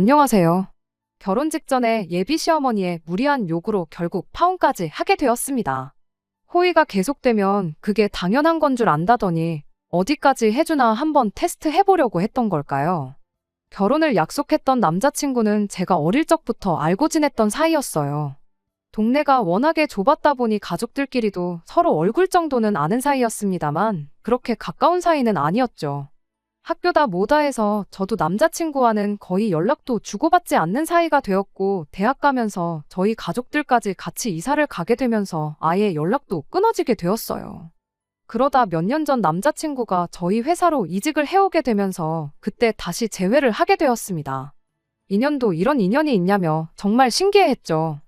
안녕하세요. 결혼 직전에 예비 시어머니의 무리한 요구로 결국 파혼까지 하게 되었습니다. 호의가 계속되면 그게 당연한 건 줄 안다더니 어디까지 해주나 한번 테스트 해보려고 했던 걸까요? 결혼을 약속했던 남자친구는 제가 어릴 적부터 알고 지냈던 사이였어요. 동네가 워낙에 좁았다 보니 가족들끼리도 서로 얼굴 정도는 아는 사이였습니다만 그렇게 가까운 사이는 아니었죠. 학교다 뭐다 해서 저도 남자친구와는 거의 연락도 주고받지 않는 사이가 되었고, 대학 가면서 저희 가족들까지 같이 이사를 가게 되면서 아예 연락도 끊어지게 되었어요. 그러다 몇 년 전 남자친구가 저희 회사로 이직을 해오게 되면서 그때 다시 재회를 하게 되었습니다. 인연도 이런 인연이 있냐며 정말 신기해했죠.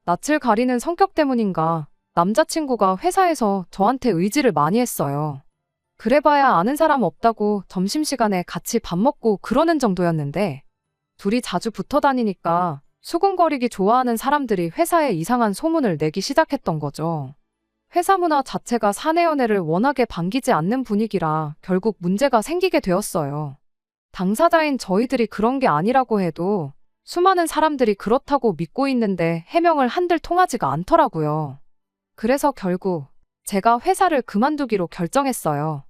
낯을 가리는 성격 때문인가 남자친구가 회사에서 저한테 의지를 많이 했어요. 그래봐야 아는 사람 없다고 점심시간에 같이 밥 먹고 그러는 정도였는데 둘이 자주 붙어 다니니까 수군거리기 좋아하는 사람들이 회사에 이상한 소문을 내기 시작했던 거죠. 회사 문화 자체가 사내 연애를 워낙에 반기지 않는 분위기라 결국 문제가 생기게 되었어요. 당사자인 저희들이 그런 게 아니라고 해도 수많은 사람들이 그렇다고 믿고 있는데 해명을 한들 통하지가 않더라고요. 그래서 결국 제가 회사를 그만두기로 결정했어요.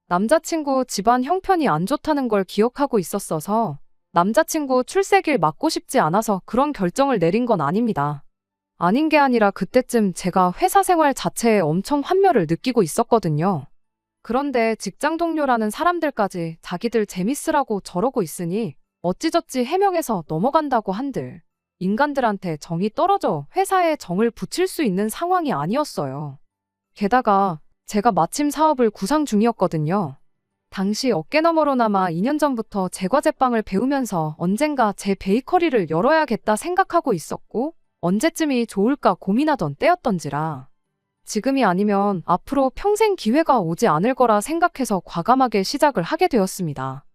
남자친구 집안 형편이 안 좋다는 걸 기억하고 있었어서 남자친구 출세길 막고 싶지 않아서 그런 결정을 내린 건 아닙니다. 아닌 게 아니라 그때쯤 제가 회사 생활 자체에 엄청 환멸을 느끼고 있었거든요. 그런데 직장 동료라는 사람들까지 자기들 재밌으라고 저러고 있으니 어찌저찌 해명해서 넘어간다고 한들 인간들한테 정이 떨어져 회사에 정을 붙일 수 있는 상황이 아니었어요. 게다가 제가 마침 사업을 구상 중이었거든요. 당시 어깨너머로나마 2년 전부터 제과제빵을 배우면서 언젠가 제 베이커리를 열어야겠다 생각하고 있었고 언제쯤이 좋을까 고민하던 때였던지라 지금이 아니면 앞으로 평생 기회가 오지 않을 거라 생각해서 과감하게 시작을 하게 되었습니다.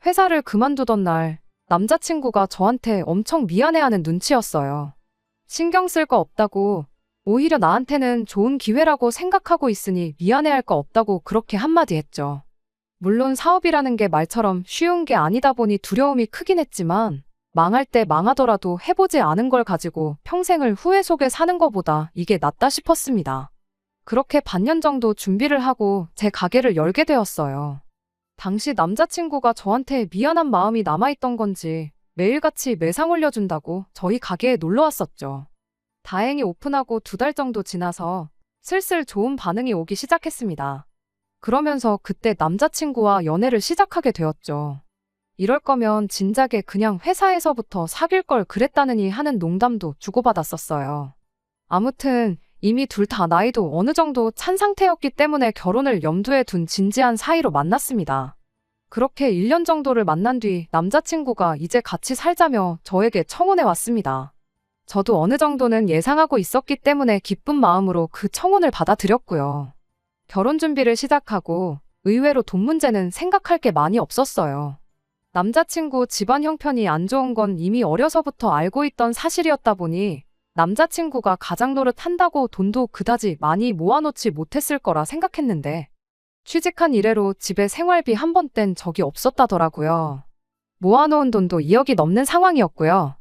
회사를 그만두던 날 남자친구가 저한테 엄청 미안해하는 눈치였어요. 신경 쓸 거 없다고 오히려 나한테는 좋은 기회라고 생각하고 있으니 미안해할 거 없다고 그렇게 한마디 했죠. 물론 사업이라는 게 말처럼 쉬운 게 아니다 보니 두려움이 크긴 했지만 망할 때 망하더라도 해보지 않은 걸 가지고 평생을 후회 속에 사는 것보다 이게 낫다 싶었습니다. 그렇게 반년 정도 준비를 하고 제 가게를 열게 되었어요. 당시 남자친구가 저한테 미안한 마음이 남아있던 건지 매일같이 매상 올려준다고 저희 가게에 놀러 왔었죠. 다행히 오픈하고 2달 정도 지나서 슬슬 좋은 반응이 오기 시작했습니다. 그러면서 그때 남자친구와 연애를 시작하게 되었죠. 이럴 거면 진작에 그냥 회사에서부터 사귈 걸 그랬다느니 하는 농담도 주고받았었어요. 아무튼 이미 둘 다 나이도 어느 정도 찬 상태였기 때문에 결혼을 염두에 둔 진지한 사이로 만났습니다. 그렇게 1년 정도를 만난 뒤 남자친구가 이제 같이 살자며 저에게 청혼해 왔습니다. 저도 어느 정도는 예상하고 있었기 때문에 기쁜 마음으로 그 청혼을 받아들였고요. 결혼 준비를 시작하고 의외로 돈 문제는 생각할 게 많이 없었어요. 남자친구 집안 형편이 안 좋은 건 이미 어려서부터 알고 있던 사실이었다 보니 남자친구가 가장 노릇한다고 돈도 그다지 많이 모아놓지 못했을 거라 생각했는데 취직한 이래로 집에 생활비 한 번 뗀 적이 없었다더라고요. 모아놓은 돈도 2억이 넘는 상황이었고요.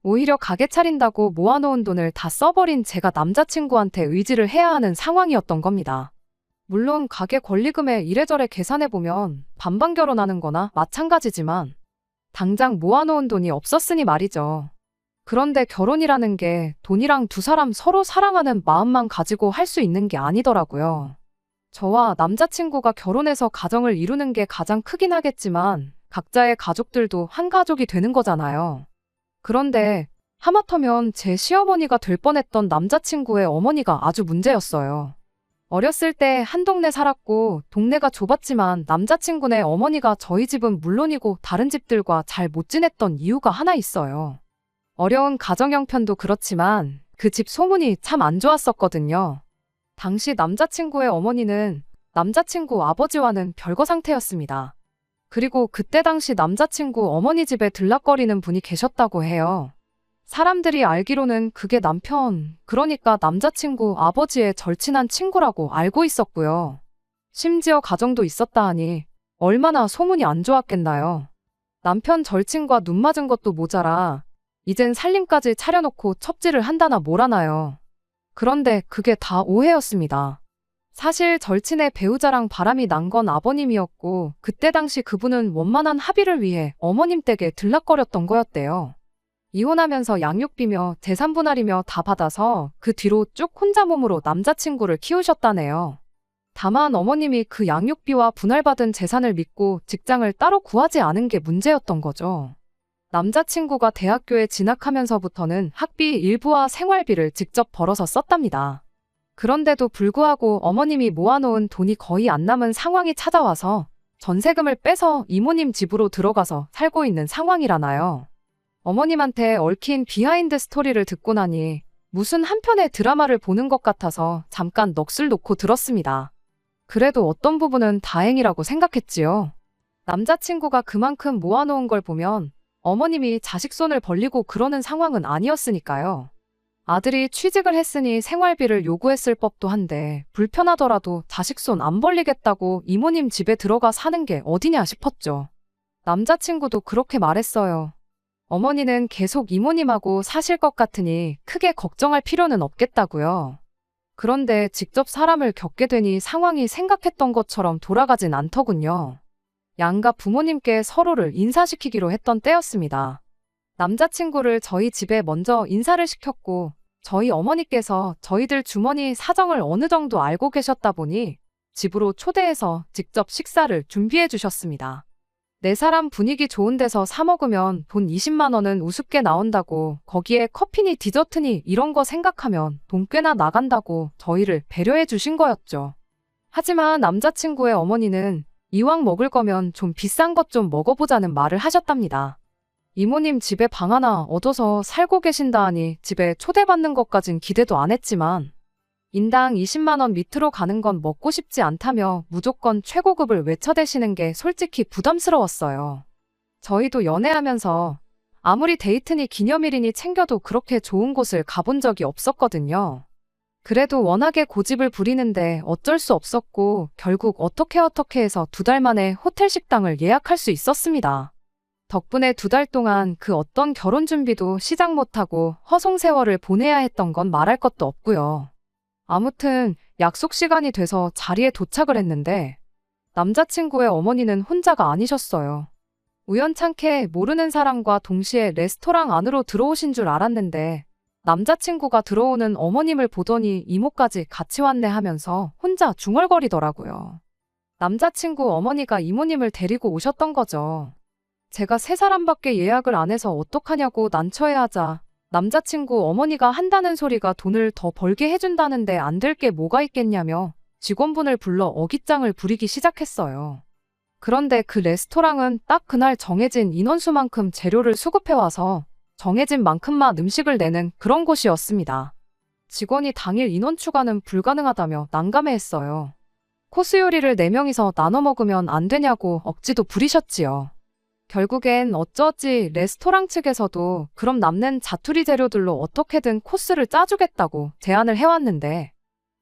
오히려 가게 차린다고 모아놓은 돈을 다 써버린 제가 남자친구한테 의지를 해야 하는 상황이었던 겁니다. 물론 가게 권리금에 이래저래 계산해보면 반반 결혼하는 거나 마찬가지지만 당장 모아놓은 돈이 없었으니 말이죠. 그런데 결혼이라는 게 돈이랑 두 사람 서로 사랑하는 마음만 가지고 할 수 있는 게 아니더라고요. 저와 남자친구가 결혼해서 가정을 이루는 게 가장 크긴 하겠지만 각자의 가족들도 한 가족이 되는 거잖아요. 그런데 하마터면 제 시어머니가 될 뻔했던 남자친구의 어머니가 아주 문제였어요. 어렸을 때 한 동네 살았고 동네가 좁았지만 남자친구네 어머니가 저희 집은 물론이고 다른 집들과 잘 못 지냈던 이유가 하나 있어요. 어려운 가정 형편도 그렇지만 그 집 소문이 참 안 좋았었거든요. 당시 남자친구의 어머니는 남자친구 아버지와는 별거 상태였습니다. 그리고 그때 당시 남자친구 어머니 집에 들락거리는 분이 계셨다고 해요. 사람들이 알기로는 그게 남편, 그러니까 남자친구 아버지의 절친한 친구라고 알고 있었고요. 심지어 가정도 있었다 하니 얼마나 소문이 안 좋았겠나요. 남편 절친과 눈 맞은 것도 모자라 이젠 살림까지 차려놓고 첩질을 한다나 뭐라나요. 그런데 그게 다 오해였습니다. 사실 절친의 배우자랑 바람이 난 건 아버님이었고 그때 당시 그분은 원만한 합의를 위해 어머님 댁에 들락거렸던 거였대요. 이혼하면서 양육비며 재산 분할이며 다 받아서 그 뒤로 쭉 혼자 몸으로 남자친구를 키우셨다네요. 다만 어머님이 그 양육비와 분할받은 재산을 믿고 직장을 따로 구하지 않은 게 문제였던 거죠. 남자친구가 대학교에 진학하면서부터는 학비 일부와 생활비를 직접 벌어서 썼답니다. 그런데도 불구하고 어머님이 모아놓은 돈이 거의 안 남은 상황이 찾아와서 전세금을 빼서 이모님 집으로 들어가서 살고 있는 상황이라나요. 어머님한테 얽힌 비하인드 스토리를 듣고 나니 무슨 한편의 드라마를 보는 것 같아서 잠깐 넋을 놓고 들었습니다. 그래도 어떤 부분은 다행이라고 생각했지요. 남자친구가 그만큼 모아놓은 걸 보면 어머님이 자식 손을 벌리고 그러는 상황은 아니었으니까요. 아들이 취직을 했으니 생활비를 요구했을 법도 한데 불편하더라도 자식 손 안 벌리겠다고 이모님 집에 들어가 사는 게 어디냐 싶었죠. 남자친구도 그렇게 말했어요. 어머니는 계속 이모님하고 사실 것 같으니 크게 걱정할 필요는 없겠다고요. 그런데 직접 사람을 겪게 되니 상황이 생각했던 것처럼 돌아가진 않더군요. 양가 부모님께 서로를 인사시키기로 했던 때였습니다. 남자친구를 저희 집에 먼저 인사를 시켰고 저희 어머니께서 저희들 주머니 사정을 어느 정도 알고 계셨다 보니 집으로 초대해서 직접 식사를 준비해 주셨습니다. 네 사람 분위기 좋은 데서 사 먹으면 돈 20만 원은 우습게 나온다고 거기에 커피니 디저트니 이런 거 생각하면 돈 꽤나 나간다고 저희를 배려해 주신 거였죠. 하지만 남자친구의 어머니는 이왕 먹을 거면 좀 비싼 것 좀 먹어보자는 말을 하셨답니다. 이모님 집에 방 하나 얻어서 살고 계신다 하니 집에 초대받는 것까진 기대도 안 했지만 인당 20만 원 밑으로 가는 건 먹고 싶지 않다며 무조건 최고급을 외쳐대시는 게 솔직히 부담스러웠어요. 저희도 연애하면서 아무리 데이트니 기념일이니 챙겨도 그렇게 좋은 곳을 가본 적이 없었거든요. 그래도 워낙에 고집을 부리는데 어쩔 수 없었고 결국 어떻게 해서 2달 만에 호텔 식당을 예약할 수 있었습니다. 덕분에 2달 동안 그 어떤 결혼 준비도 시작 못하고 허송세월을 보내야 했던 건 말할 것도 없고요. 아무튼 약속 시간이 돼서 자리에 도착을 했는데 남자친구의 어머니는 혼자가 아니셨어요. 우연찮게 모르는 사람과 동시에 레스토랑 안으로 들어오신 줄 알았는데 남자친구가 들어오는 어머님을 보더니 이모까지 같이 왔네 하면서 혼자 중얼거리더라고요. 남자친구 어머니가 이모님을 데리고 오셨던 거죠. 제가 3사람밖에 예약을 안 해서 어떡하냐고 난처해하자 남자친구 어머니가 한다는 소리가 돈을 더 벌게 해준다는데 안 될 게 뭐가 있겠냐며 직원분을 불러 어깃장을 부리기 시작했어요. 그런데 그 레스토랑은 딱 그날 정해진 인원수만큼 재료를 수급해와서 정해진 만큼만 음식을 내는 그런 곳이었습니다. 직원이 당일 인원 추가는 불가능하다며 난감해했어요. 코스 요리를 4명이서 나눠 먹으면 안 되냐고 억지도 부리셨지요. 결국엔 어쩌지 레스토랑 측에서도 그럼 남는 자투리 재료들로 어떻게든 코스를 짜주겠다고 제안을 해왔는데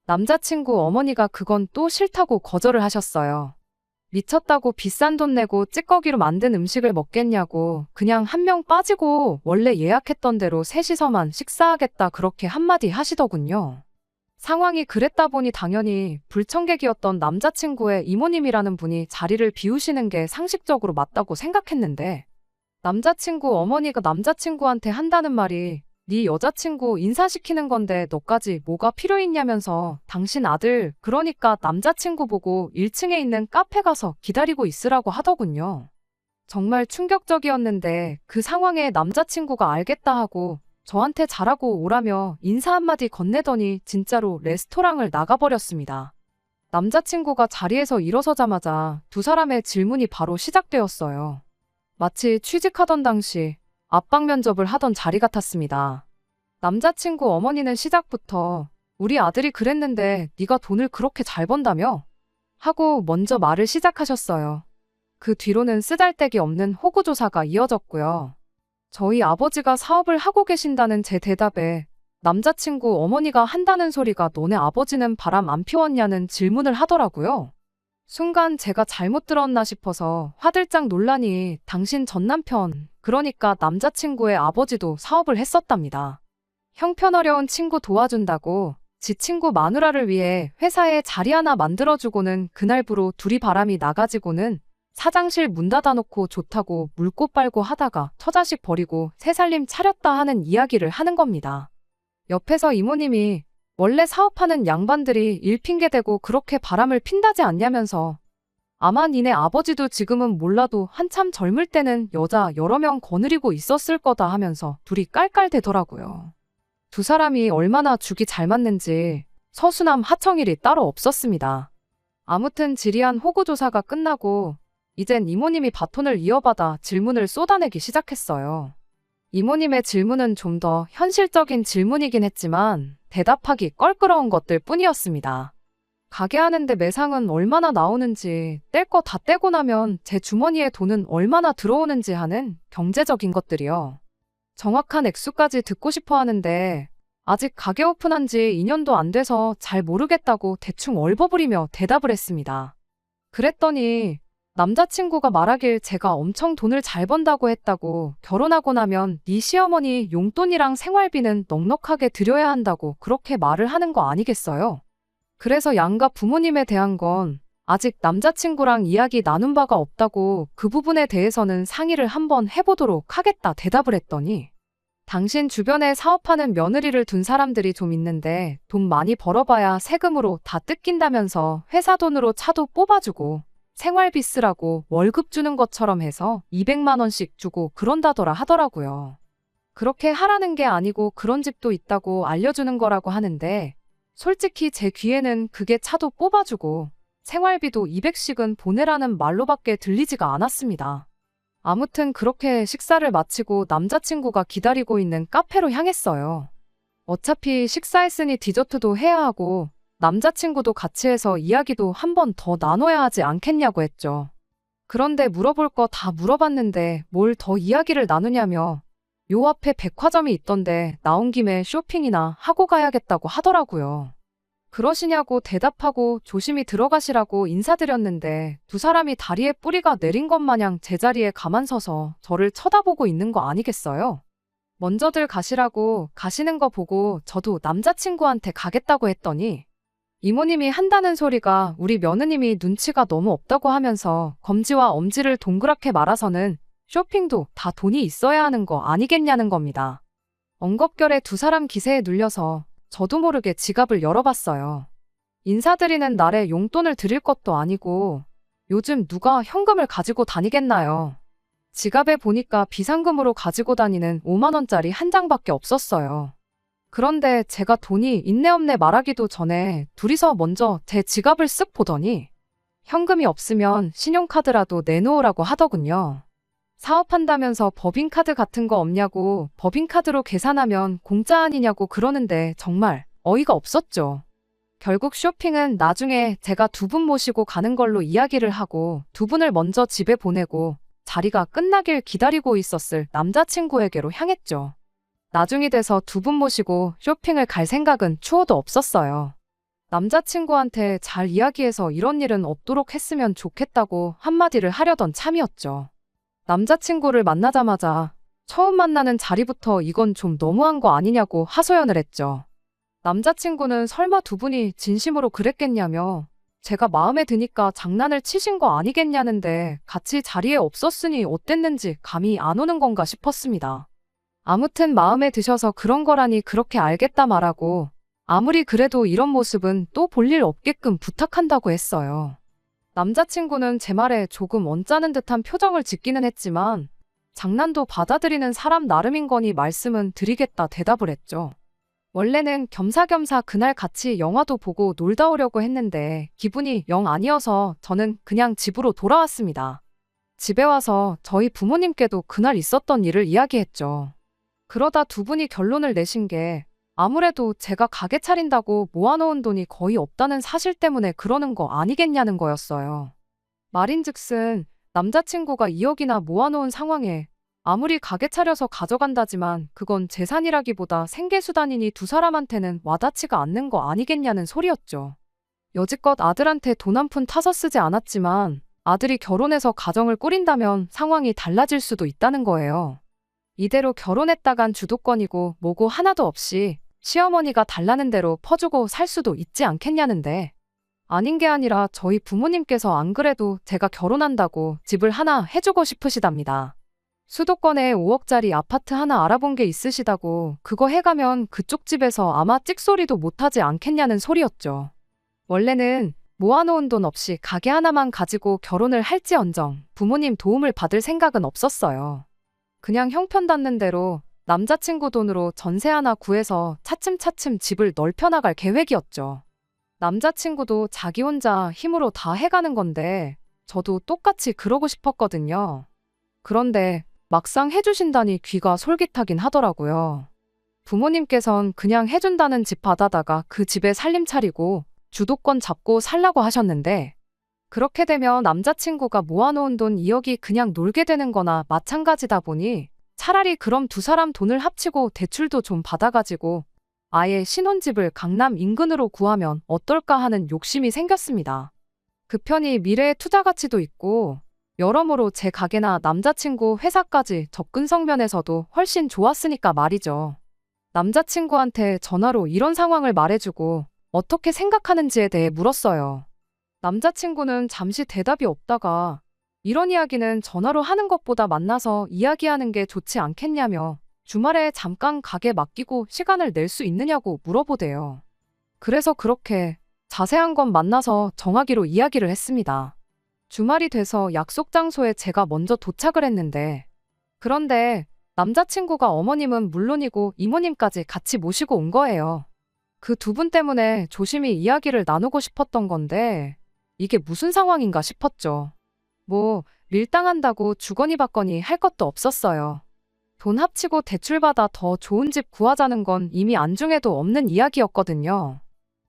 남자친구 어머니가 그건 또 싫다고 거절을 하셨어요. 미쳤다고 비싼 돈 내고 찌꺼기로 만든 음식을 먹겠냐고 그냥 1명 빠지고 원래 예약했던 대로 셋이서만 식사하겠다 그렇게 한마디 하시더군요. 상황이 그랬다 보니 당연히 불청객이었던 남자친구의 이모님이라는 분이 자리를 비우시는 게 상식적으로 맞다고 생각했는데 남자친구 어머니가 남자친구한테 한다는 말이 네 여자친구 인사시키는 건데 너까지 뭐가 필요 있냐면서 당신 아들 그러니까 남자친구 보고 1층에 있는 카페 가서 기다리고 있으라고 하더군요. 정말 충격적이었는데 그 상황에 남자친구가 알겠다 하고 저한테 잘하고 오라며 인사 한마디 건네더니 진짜로 레스토랑을 나가버렸습니다. 남자친구가 자리에서 일어서자마자 2사람의 질문이 바로 시작되었어요. 마치 취직하던 당시 압박 면접을 하던 자리 같았습니다. 남자친구 어머니는 시작부터 우리 아들이 그랬는데 네가 돈을 그렇게 잘 번다며? 하고 먼저 말을 시작하셨어요. 그 뒤로는 쓰잘데기 없는 호구조사가 이어졌고요. 저희 아버지가 사업을 하고 계신다는 제 대답에 남자친구 어머니가 한다는 소리가 너네 아버지는 바람 안 피웠냐는 질문을 하더라고요. 순간 제가 잘못 들었나 싶어서 화들짝 놀라니 당신 전남편, 그러니까 남자친구의 아버지도 사업을 했었답니다. 형편어려운 친구 도와준다고 지 친구 마누라를 위해 회사에 자리 하나 만들어주고는 그날부로 둘이 바람이 나가지고는 사장실 문 닫아놓고 좋다고 물고 빨고 하다가 처자식 버리고 새 살림 차렸다 하는 이야기를 하는 겁니다. 옆에서 이모님이 원래 사업하는 양반들이 일 핑계대고 그렇게 바람을 핀다지 않냐면서 아마 니네 아버지도 지금은 몰라도 한참 젊을 때는 여자 여러 명 거느리고 있었을 거다 하면서 둘이 깔깔대더라고요. 두 사람이 얼마나 죽이 잘 맞는지 서수남 하청일이 따로 없었습니다. 아무튼 지리한 호구조사가 끝나고 이젠 이모님이 바톤을 이어받아 질문을 쏟아내기 시작했어요. 이모님의 질문은 좀 더 현실적인 질문이긴 했지만 대답하기 껄끄러운 것들 뿐이었습니다. 가게 하는데 매상은 얼마나 나오는지, 뗄 거 다 떼고 나면 제 주머니에 돈은 얼마나 들어오는지 하는 경제적인 것들이요. 정확한 액수까지 듣고 싶어 하는데 아직 가게 오픈한 지 2년도 안 돼서 잘 모르겠다고 대충 얼버무리며 대답을 했습니다. 그랬더니 남자친구가 말하길 제가 엄청 돈을 잘 번다고 했다고, 결혼하고 나면 네 시어머니 용돈이랑 생활비는 넉넉하게 드려야 한다고 그렇게 말을 하는 거 아니겠어요? 그래서 양가 부모님에 대한 건 아직 남자친구랑 이야기 나눈 바가 없다고 그 부분에 대해서는 상의를 한번 해보도록 하겠다 대답을 했더니 당신 주변에 사업하는 며느리를 둔 사람들이 좀 있는데 돈 많이 벌어봐야 세금으로 다 뜯긴다면서 회사 돈으로 차도 뽑아주고 생활비 쓰라고 월급 주는 것처럼 해서 200만 원씩 주고 그런다더라 하더라고요. 그렇게 하라는 게 아니고 그런 집도 있다고 알려주는 거라고 하는데 솔직히 제 귀에는 그게 차도 뽑아주고 생활비도 200씩은 보내라는 말로밖에 들리지가 않았습니다. 아무튼 그렇게 식사를 마치고 남자친구가 기다리고 있는 카페로 향했어요. 어차피 식사했으니 디저트도 해야 하고 남자친구도 같이 해서 이야기도 한 번 더 나눠야 하지 않겠냐고 했죠. 그런데 물어볼 거 다 물어봤는데 뭘 더 이야기를 나누냐며 요 앞에 백화점이 있던데 나온 김에 쇼핑이나 하고 가야겠다고 하더라고요. 그러시냐고 대답하고 조심히 들어가시라고 인사드렸는데 두 사람이 다리에 뿌리가 내린 것 마냥 제자리에 가만 서서 저를 쳐다보고 있는 거 아니겠어요? 먼저들 가시라고 가시는 거 보고 저도 남자친구한테 가겠다고 했더니 이모님이 한다는 소리가 우리 며느님이 눈치가 너무 없다고 하면서 검지와 엄지를 동그랗게 말아서는 쇼핑도 다 돈이 있어야 하는 거 아니겠냐는 겁니다. 엉겁결에 두 사람 기세에 눌려서 저도 모르게 지갑을 열어봤어요. 인사드리는 날에 용돈을 드릴 것도 아니고 요즘 누가 현금을 가지고 다니겠나요? 지갑에 보니까 비상금으로 가지고 다니는 5만 원짜리 한 장밖에 없었어요. 그런데 제가 돈이 있네 없네 말하기도 전에 둘이서 먼저 제 지갑을 쓱 보더니 현금이 없으면 신용카드라도 내놓으라고 하더군요. 사업한다면서 법인카드 같은 거 없냐고 법인카드로 계산하면 공짜 아니냐고 그러는데 정말 어이가 없었죠. 결국 쇼핑은 나중에 제가 두 분 모시고 가는 걸로 이야기를 하고 두 분을 먼저 집에 보내고 자리가 끝나길 기다리고 있었을 남자친구에게로 향했죠. 나중이 돼서 두 분 모시고 쇼핑을 갈 생각은 추호도 없었어요. 남자친구한테 잘 이야기해서 이런 일은 없도록 했으면 좋겠다고 한마디를 하려던 참이었죠. 남자친구를 만나자마자 처음 만나는 자리부터 이건 좀 너무한 거 아니냐고 하소연을 했죠. 남자친구는 설마 두 분이 진심으로 그랬겠냐며 제가 마음에 드니까 장난을 치신 거 아니겠냐는데 같이 자리에 없었으니 어땠는지 감이 안 오는 건가 싶었습니다. 아무튼 마음에 드셔서 그런 거라니 그렇게 알겠다 말하고 아무리 그래도 이런 모습은 또 볼 일 없게끔 부탁한다고 했어요. 남자친구는 제 말에 조금 언짢은 듯한 표정을 짓기는 했지만 장난도 받아들이는 사람 나름인 거니 말씀은 드리겠다 대답을 했죠. 원래는 겸사겸사 그날 같이 영화도 보고 놀다 오려고 했는데 기분이 영 아니어서 저는 그냥 집으로 돌아왔습니다. 집에 와서 저희 부모님께도 그날 있었던 일을 이야기했죠. 그러다 두 분이 결론을 내신 게 아무래도 제가 가게 차린다고 모아놓은 돈이 거의 없다는 사실 때문에 그러는 거 아니겠냐는 거였어요. 말인즉슨 남자친구가 2억이나 모아놓은 상황에 아무리 가게 차려서 가져간다지만 그건 재산이라기보다 생계수단이니 두 사람한테는 와닿지가 않는 거 아니겠냐는 소리였죠. 여지껏 아들한테 돈 한 푼 타서 쓰지 않았지만 아들이 결혼해서 가정을 꾸린다면 상황이 달라질 수도 있다는 거예요. 이대로 결혼했다간 주도권이고 뭐고 하나도 없이 시어머니가 달라는 대로 퍼주고 살 수도 있지 않겠냐는데, 아닌 게 아니라 저희 부모님께서 안 그래도 제가 결혼한다고 집을 하나 해주고 싶으시답니다. 수도권에 5억짜리 아파트 하나 알아본 게 있으시다고 그거 해가면 그쪽 집에서 아마 찍소리도 못하지 않겠냐는 소리였죠. 원래는 모아놓은 돈 없이 가게 하나만 가지고 결혼을 할지언정 부모님 도움을 받을 생각은 없었어요. 그냥 형편닿는 대로 남자친구 돈으로 전세 하나 구해서 차츰차츰 집을 넓혀나갈 계획이었죠. 남자친구도 자기 혼자 힘으로 다 해가는 건데 저도 똑같이 그러고 싶었거든요. 그런데 막상 해주신다니 귀가 솔깃하긴 하더라고요. 부모님께선 그냥 해준다는 집 받아다가 그 집에 살림 차리고 주도권 잡고 살라고 하셨는데, 그렇게 되면 남자친구가 모아놓은 돈 2억이 그냥 놀게 되는 거나 마찬가지다 보니 차라리 그럼 두 사람 돈을 합치고 대출도 좀 받아가지고 아예 신혼집을 강남 인근으로 구하면 어떨까 하는 욕심이 생겼습니다. 그 편이 미래의 투자 가치도 있고 여러모로 제 가게나 남자친구 회사까지 접근성 면에서도 훨씬 좋았으니까 말이죠. 남자친구한테 전화로 이런 상황을 말해주고 어떻게 생각하는지에 대해 물었어요. 남자친구는 잠시 대답이 없다가 이런 이야기는 전화로 하는 것보다 만나서 이야기하는 게 좋지 않겠냐며 주말에 잠깐 가게 맡기고 시간을 낼 수 있느냐고 물어보대요. 그래서 그렇게 자세한 건 만나서 정하기로 이야기를 했습니다. 주말이 돼서 약속 장소에 제가 먼저 도착을 했는데, 그런데 남자친구가 어머님은 물론이고 이모님까지 같이 모시고 온 거예요. 그 두 분 때문에 조심히 이야기를 나누고 싶었던 건데 이게 무슨 상황인가 싶었죠. 뭐 밀당한다고 주거니 받거니 할 것도 없었어요. 돈 합치고 대출받아 더 좋은 집 구하자는 건 이미 안중에도 없는 이야기였거든요.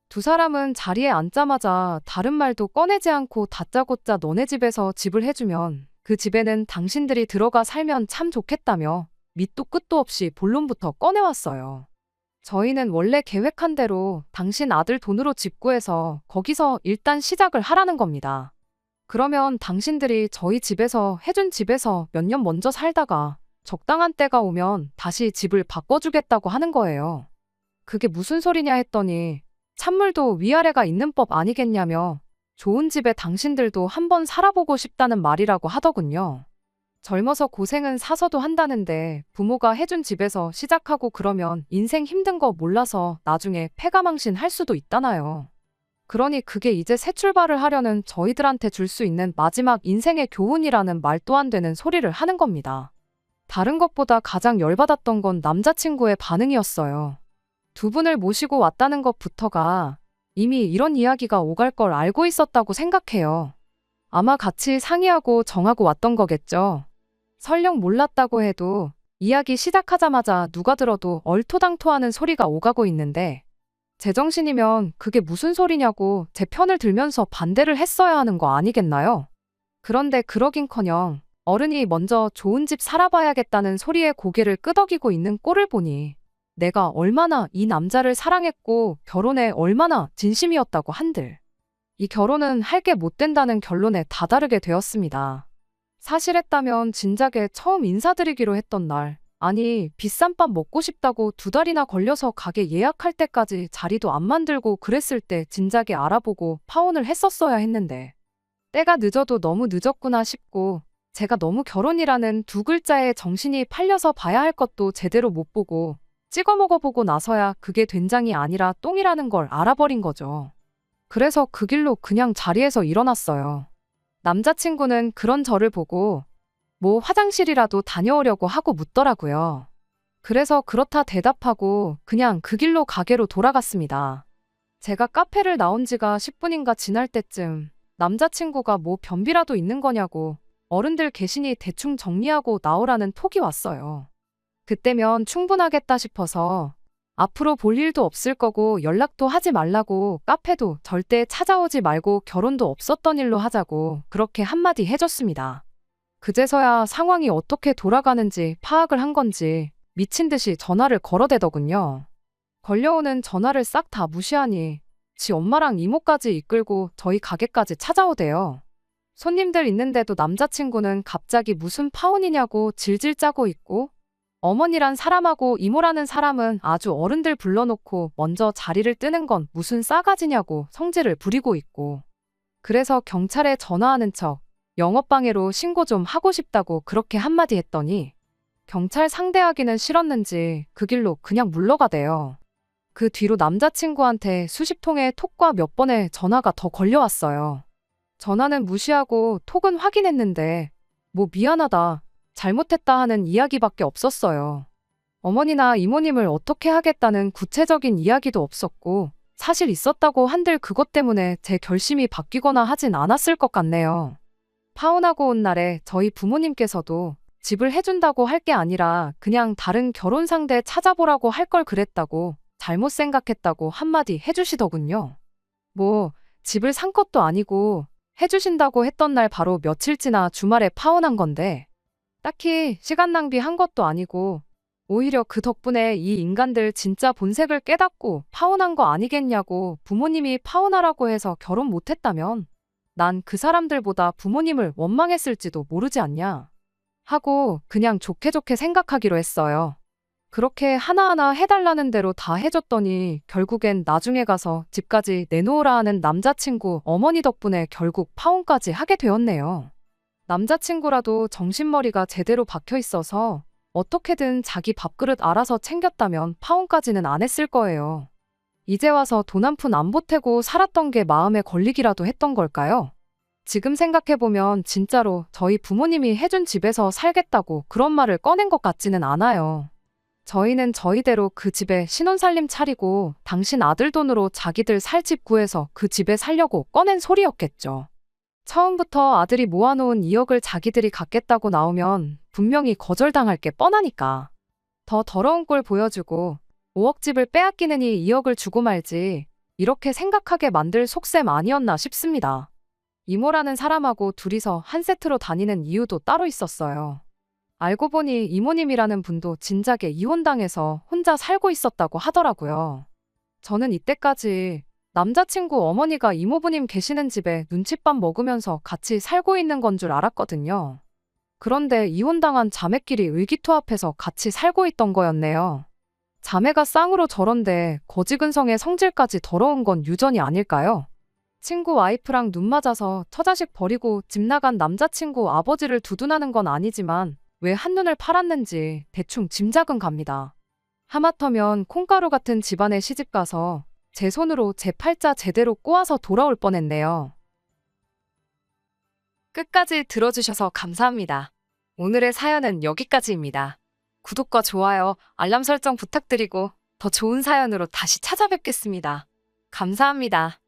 두 사람은 자리에 앉자마자 다른 말도 꺼내지 않고 다짜고짜 너네 집에서 집을 해주면 그 집에는 당신들이 들어가 살면 참 좋겠다며 밑도 끝도 없이 본론부터 꺼내왔어요. 저희는 원래 계획한 대로 당신 아들 돈으로 집 구해서 거기서 일단 시작을 하라는 겁니다. 그러면 당신들이 저희 집에서 해준 집에서 몇 년 먼저 살다가 적당한 때가 오면 다시 집을 바꿔주겠다고 하는 거예요. 그게 무슨 소리냐 했더니 찬물도 위아래가 있는 법 아니겠냐며 좋은 집에 당신들도 한번 살아보고 싶다는 말이라고 하더군요. 젊어서 고생은 사서도 한다는데 부모가 해준 집에서 시작하고 그러면 인생 힘든 거 몰라서 나중에 패가망신 할 수도 있다나요. 그러니 그게 이제 새 출발을 하려는 저희들한테 줄 수 있는 마지막 인생의 교훈이라는 말도 안 되는 소리를 하는 겁니다. 다른 것보다 가장 열받았던 건 남자친구의 반응이었어요. 두 분을 모시고 왔다는 것부터가 이미 이런 이야기가 오갈 걸 알고 있었다고 생각해요. 아마 같이 상의하고 정하고 왔던 거겠죠. 설령 몰랐다고 해도 이야기 시작하자마자 누가 들어도 얼토당토하는 소리가 오가고 있는데, 제정신이면 그게 무슨 소리냐고 제 편을 들면서 반대를 했어야 하는 거 아니겠나요? 그런데 그러긴커녕 어른이 먼저 좋은 집 살아봐야겠다는 소리에 고개를 끄덕이고 있는 꼴을 보니 내가 얼마나 이 남자를 사랑했고 결혼에 얼마나 진심이었다고 한들 이 결혼은 할 게 못 된다는 결론에 다다르게 되었습니다. 사실했다면 진작에 처음 인사드리기로 했던 날, 아니 비싼 밥 먹고 싶다고 2달이나 걸려서 가게 예약할 때까지 자리도 안 만들고 그랬을 때 진작에 알아보고 파혼을 했었어야 했는데 때가 늦어도 너무 늦었구나 싶고, 제가 너무 결혼이라는 두 글자에 정신이 팔려서 봐야 할 것도 제대로 못 보고 찍어 먹어보고 나서야 그게 된장이 아니라 똥이라는 걸 알아버린 거죠. 그래서 그 길로 그냥 자리에서 일어났어요. 남자친구는 그런 저를 보고 뭐 화장실이라도 다녀오려고 하고 묻더라고요. 그래서 그렇다 대답하고 그냥 그 길로 가게로 돌아갔습니다. 제가 카페를 나온 지가 10분인가 지날 때쯤 남자친구가 뭐 변비라도 있는 거냐고 어른들 계시니 대충 정리하고 나오라는 톡이 왔어요. 그때면 충분하겠다 싶어서 앞으로 볼 일도 없을 거고 연락도 하지 말라고 카페도 절대 찾아오지 말고 결혼도 없었던 일로 하자고 그렇게 한마디 해줬습니다. 그제서야 상황이 어떻게 돌아가는지 파악을 한 건지 미친 듯이 전화를 걸어대더군요. 걸려오는 전화를 싹 다 무시하니 지 엄마랑 이모까지 이끌고 저희 가게까지 찾아오대요. 손님들 있는데도 남자친구는 갑자기 무슨 파혼이냐고 질질 짜고 있고, 어머니란 사람하고 이모라는 사람은 아주 어른들 불러놓고 먼저 자리를 뜨는 건 무슨 싸가지냐고 성질을 부리고 있고, 그래서 경찰에 전화하는 척 영업방해로 신고 좀 하고 싶다고 그렇게 한마디 했더니 경찰 상대하기는 싫었는지 그 길로 그냥 물러가대요. 그 뒤로 남자친구한테 수십 통의 톡과 몇 번의 전화가 더 걸려왔어요. 전화는 무시하고 톡은 확인했는데 뭐 미안하다, 잘못했다 하는 이야기밖에 없었어요. 어머니나 이모님을 어떻게 하겠다는 구체적인 이야기도 없었고 사실 있었다고 한들 그것 때문에 제 결심이 바뀌거나 하진 않았을 것 같네요. 파혼하고 온 날에 저희 부모님께서도 집을 해준다고 할 게 아니라 그냥 다른 결혼 상대 찾아보라고 할 걸 그랬다고 잘못 생각했다고 한마디 해주시더군요. 뭐 집을 산 것도 아니고 해주신다고 했던 날 바로 며칠 지나 주말에 파혼한 건데 딱히 시간 낭비한 것도 아니고 오히려 그 덕분에 이 인간들 진짜 본색을 깨닫고 파혼한 거 아니겠냐고 부모님이 파혼하라고 해서 결혼 못했다면 난 그 사람들보다 부모님을 원망했을지도 모르지 않냐 하고 그냥 좋게 좋게 생각하기로 했어요. 그렇게 하나하나 해달라는 대로 다 해줬더니 결국엔 나중에 가서 집까지 내놓으라 하는 남자친구 어머니 덕분에 결국 파혼까지 하게 되었네요. 남자친구라도 정신머리가 제대로 박혀 있어서 어떻게든 자기 밥그릇 알아서 챙겼다면 파혼까지는 안 했을 거예요. 이제 와서 돈 한 푼 안 보태고 살았던 게 마음에 걸리기라도 했던 걸까요? 지금 생각해보면 진짜로 저희 부모님이 해준 집에서 살겠다고 그런 말을 꺼낸 것 같지는 않아요. 저희는 저희대로 그 집에 신혼살림 차리고 당신 아들 돈으로 자기들 살 집 구해서 그 집에 살려고 꺼낸 소리였겠죠. 처음부터 아들이 모아놓은 2억을 자기들이 갖겠다고 나오면 분명히 거절당할 게 뻔하니까. 더 더러운 꼴 보여주고 5억 집을 빼앗기느니 2억을 주고 말지 이렇게 생각하게 만들 속셈 아니었나 싶습니다. 이모라는 사람하고 둘이서 한 세트로 다니는 이유도 따로 있었어요. 알고 보니 이모님이라는 분도 진작에 이혼당해서 혼자 살고 있었다고 하더라고요. 저는 이때까지 남자친구 어머니가 이모부님 계시는 집에 눈칫밥 먹으면서 같이 살고 있는 건 줄 알았거든요. 그런데 이혼당한 자매끼리 의기투합해서 같이 살고 있던 거였네요. 자매가 쌍으로 저런데 거지근성의 성질까지 더러운 건 유전이 아닐까요? 친구 와이프랑 눈 맞아서 처자식 버리고 집 나간 남자친구 아버지를 두둔하는 건 아니지만 왜 한눈을 팔았는지 대충 짐작은 갑니다. 하마터면 콩가루 같은 집안에 시집가서 제 손으로 제 팔자 제대로 꼬아서 돌아올 뻔했네요. 끝까지 들어주셔서 감사합니다. 오늘의 사연은 여기까지입니다. 구독과 좋아요, 알람 설정 부탁드리고 더 좋은 사연으로 다시 찾아뵙겠습니다. 감사합니다.